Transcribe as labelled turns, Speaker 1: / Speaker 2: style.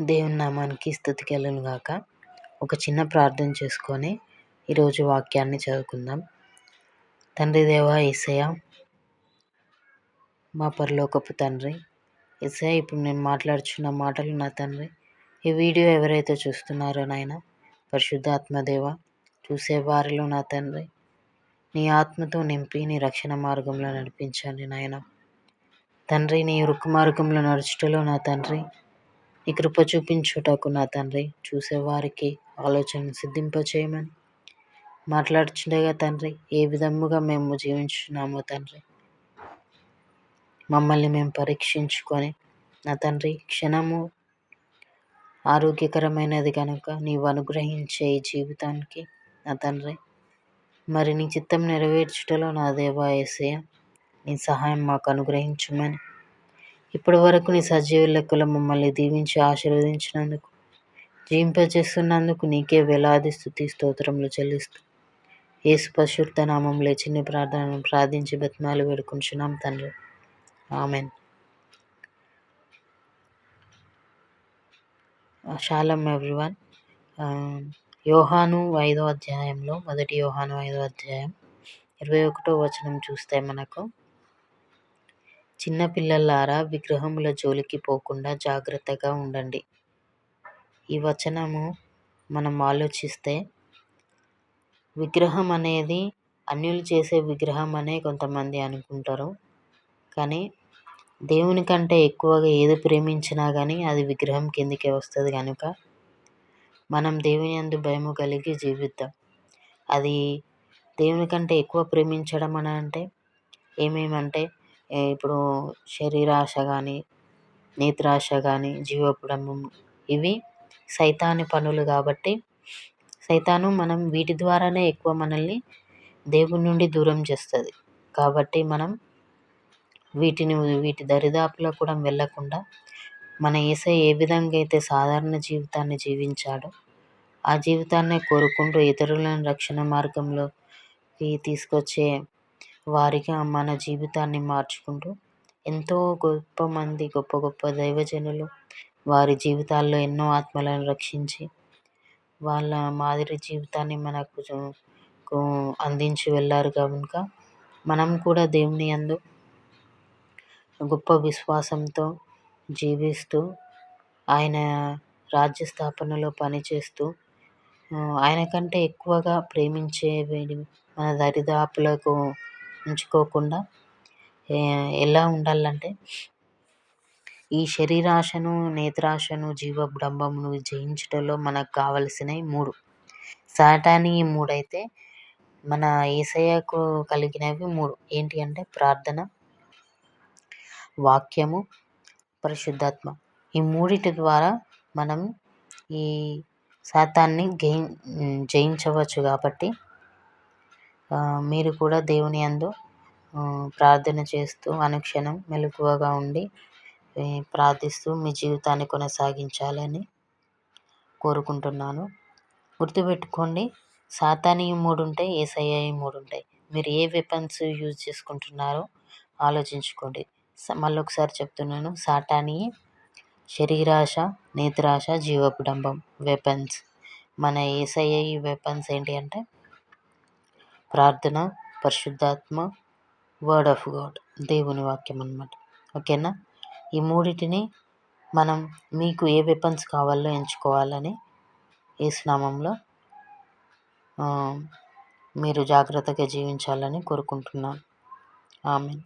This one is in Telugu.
Speaker 1: దేవుని నామానికి స్తుతి కలుగును గాక. ఒక చిన్న ప్రార్థన చేసుకొని ఈరోజు వాక్యాన్ని చదువుకుందాం. తండ్రి దేవా యేసయ్య, మా పరలోకపు తండ్రి యేసయ్య, ఇప్పుడు నేను మాట్లాడుచున్న మాటలు నా తండ్రి, ఈ వీడియో ఎవరైతే చూస్తున్నారో నాయన పరిశుద్ధాత్మ దేవ, చూసేవారిలో నా తండ్రి నీ ఆత్మతో నింపి నీ రక్షణ మార్గంలో నడిపించండి నాయన. తండ్రి, నీ ఇరుకు మార్గంలో నడుచుటలో నా తండ్రి నీ కృప చూపించుటకు నా తండ్రి చూసేవారికి ఆలోచన సిద్ధింపచేయమని మాట్లాడుచుండగా తండ్రి, ఏ విధముగా మేము జీవించున్నామో తండ్రి మమ్మల్ని మేము పరీక్షించుకొని నా తండ్రి క్షణము ఆరోగ్యకరమైనది కనుక నీవు అనుగ్రహించే ఈ జీవితానికి నా తండ్రి మరి నీ చిత్తం నెరవేర్చుటలో నా దేవా యేసయ్య నీ సహాయం మాకు అనుగ్రహించమని, ఇప్పటి వరకు నీ సజీవ లెక్కలో మమ్మల్ని దీవించి ఆశీర్వదించినందుకు, జీవింపజేస్తున్నందుకు నీకే వేలాది స్తుతి స్తోత్రములు చెల్లిస్తూ యేసు పరిశుద్ధ నామములో చిన్న ప్రార్థనను ప్రార్థించి బతిమాలి వేడుకుంటున్నాం తండ్రి. ఆమెన్. షాలం ఎవ్రీవన్. యోహాను 5వ అధ్యాయంలో, మొదటి యోహాను 5వ అధ్యాయం 21వ వచనం చూస్తే మనకు, చిన్నపిల్లలారా విగ్రహముల జోలికి పోకుండా జాగ్రత్తగా ఉండండి. ఈ వచనము మనం ఆలోచిస్తే విగ్రహం అనేది అన్యులు చేసే విగ్రహం అనే కొంతమంది అనుకుంటారు. కానీ దేవుని కంటే ఎక్కువగా ఏది ప్రేమించినా కానీ అది విగ్రహం కిందికే వస్తుంది. కనుక మనం దేవుని యందు భయము కలిగి జీవిద్దాం. అది దేవుని కంటే ఎక్కువ ప్రేమించడం అని అంటే ఏమేమంటే ఇప్పుడు శరీరాశ కానీ, నేత్రాశ కానీ, జీవపుడంబం, ఇవి సైతాని పనులు. కాబట్టి సైతాను మనం వీటి ద్వారానే ఎక్కువ మనల్ని దేవుని నుండి దూరం చేస్తుంది. కాబట్టి మనం వీటి దరిదాపులో కూడా వెళ్ళకుండా మన యేసయ్య ఏ విధంగా అయితే సాధారణ జీవితాన్ని జీవించాడో ఆ జీవితాన్నే కోరుకుంటూ ఇతరులను రక్షణ మార్గంలోకి తీసుకొచ్చే వారిగా మన జీవితాన్ని మార్చుకుంటూ, ఎంతో గొప్ప గొప్ప దైవజనులు వారి జీవితాల్లో ఎన్నో ఆత్మలను రక్షించి వాళ్ళ మాదిరి జీవితాన్ని మనకు అందించి వెళ్ళారు. కనుక మనం కూడా దేవుని యందు గొప్ప విశ్వాసంతో జీవిస్తూ ఆయన రాజ్య స్థాపనలో పనిచేస్తూ ఆయన కంటే ఎక్కువగా ప్రేమించే మన దరిదాపులకు ఉంచుకోకుండా ఎలా ఉండాలంటే, ఈ శరీరాశను, నేత్రాశను, జీవడంబమును జయించడంలో మనకు కావలసినవి 3. సాటాని 3 అయితే మన యేసయ్యకు కలిగినవి 3. ఏంటి అంటే ప్రార్థన, వాక్యము, పరిశుద్ధాత్మ. ఈ మూడిటి ద్వారా మనం ఈ సాతాన్ని జయించవచ్చు. కాబట్టి మీరు కూడా దేవుని యందు ప్రార్థన చేస్తూ అనుక్షణం మెలకువగా ఉండి ప్రార్థిస్తూ మీ జీవితాన్ని కొనసాగించాలని కోరుకుంటున్నాను. గుర్తుపెట్టుకోండి, సాతాని 3 ఉంటాయి, యేసయ్య 3 ఉంటాయి. మీరు ఏ వెపన్స్ యూజ్ చేసుకుంటున్నారో ఆలోచించుకోండి. మళ్ళొకసారి చెప్తున్నాను, సాతాని శరీరాశ, నేత్రాశ, జీవపుడంబం వెపన్స్. మన యేసయ్య ఈ వెపన్స్ ఏంటి అంటే ప్రార్థన, పరిశుద్ధాత్మ, వర్డ్ ఆఫ్ గాడ్, దేవుని వాక్యం అన్నమాట. ఓకేనా? ఈ మూడిటిని మనం మీకు ఏ వెపన్స్ కావాలో ఎంచుకోవాలని యేసు నామంలో మీరు జాగ్రత్తగా జీవించాలని కోరుకుంటున్నాను. ఆమేన్.